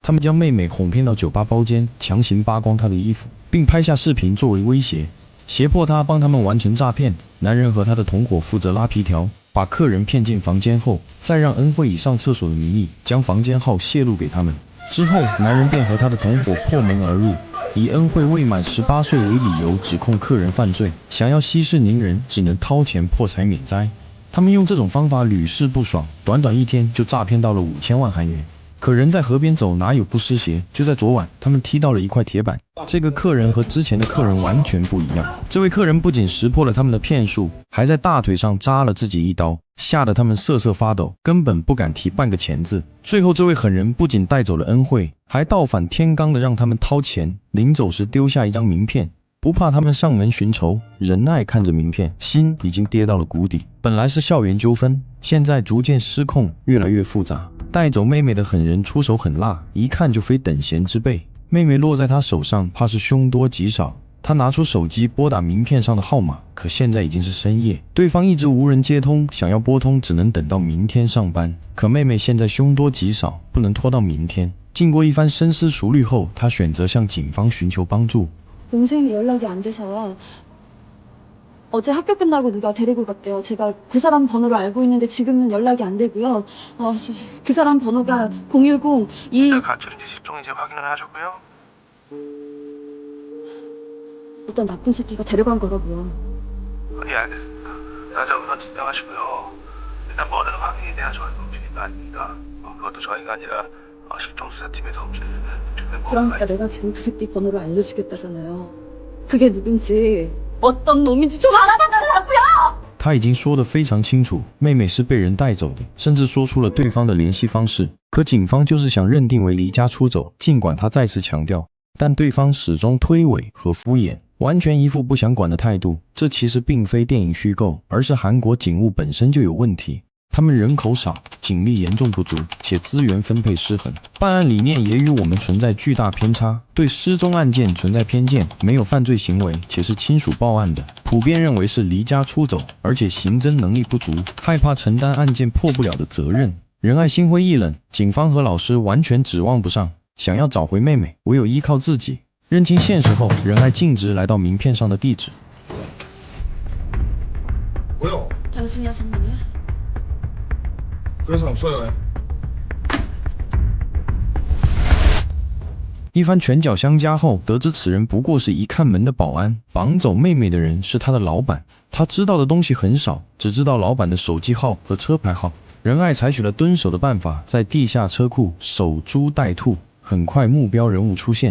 他们将妹妹哄骗到酒吧包间，强行扒光她的衣服，并拍下视频作为威胁，胁迫她帮他们完成诈骗。男人和他的同伙负责拉皮条，把客人骗进房间后，再让恩惠以上厕所的名义将房间号泄露给他们。之后，男人便和他的同伙破门而入，以恩惠未满18岁为理由指控客人犯罪，想要息事宁人，只能掏钱破财免灾。他们用这种方法屡试不爽，短短1天就诈骗到了5000万韩元。可人在河边走，哪有不湿鞋？就在昨晚，他们踢到了一块铁板。这个客人和之前的客人完全不一样。这位客人不仅识破了他们的骗术，还在大腿上扎了自己一刀，吓得他们瑟瑟发抖，根本不敢提半个钱字。最后，这位狠人不仅带走了恩惠，还倒反天罡的让他们掏钱，临走时丢下一张名片。不怕他们上门寻仇，仁爱看着名片，心已经跌到了谷底。本来是校园纠纷，现在逐渐失控，越来越复杂。带走妹妹的狠人出手狠辣，一看就非等闲之辈。妹妹落在他手上，怕是凶多吉少。他拿出手机拨打名片上的号码，可现在已经是深夜，对方一直无人接通，想要拨通只能等到明天上班。可妹妹现在凶多吉少，不能拖到明天。经过一番深思熟虑后，他选择向警方寻求帮助。 동생이 연락이 안 돼서 어제 학교 끝나고 누가 데리고 갔대요. 제가 그 사람 번호를 알고 있는데 지금은 연락이 안 되고요. 그 사람 번호가 010 2 가출인지 실종인지 확인을 하셨고요. 어떤 나쁜 새끼가 데려간 거라고요. 예, 알겠습니다. 나저 우선 진정하시고요. 일단 뭐든 확인이 돼야 저희가 움직일 거 아닙니까? 그것도 저희가 아니라 실종수사팀에서 그러니까 내가 지금 그 새끼 번호를 알려주겠다잖아요. 그게 누군지 어떤 놈인지 좀 알아봐달라고요! 他已经说得非常清楚，妹妹是被人带走的，甚至说出了对方的联系方式。可警方就是想认定为离家出走，尽管他再次强调，但对方始终推诿和敷衍，完全一副不想管的态度。这其实并非电影虚构，而是韩国警务本身就有问题。 他们人口少，警力严重不足，且资源分配失衡，办案理念也与我们存在巨大偏差，对失踪案件存在偏见，没有犯罪行为，且是亲属报案的，普遍认为是离家出走，而且刑侦能力不足，害怕承担案件破不了的责任。仁爱心灰意冷，警方和老师完全指望不上，想要找回妹妹，唯有依靠自己。认清现实后，仁爱径直来到名片上的地址。 뭐요? 당신이야 선배님? 그래서 없어요. 一番拳脚相加后，得知此人不过是一看门的保安，绑走妹妹的人是他的老板。他知道的东西很少，只知道老板的手机号和车牌号。仁爱采取了蹲守的办法，在地下车库守株待兔。很快，目标人物出现。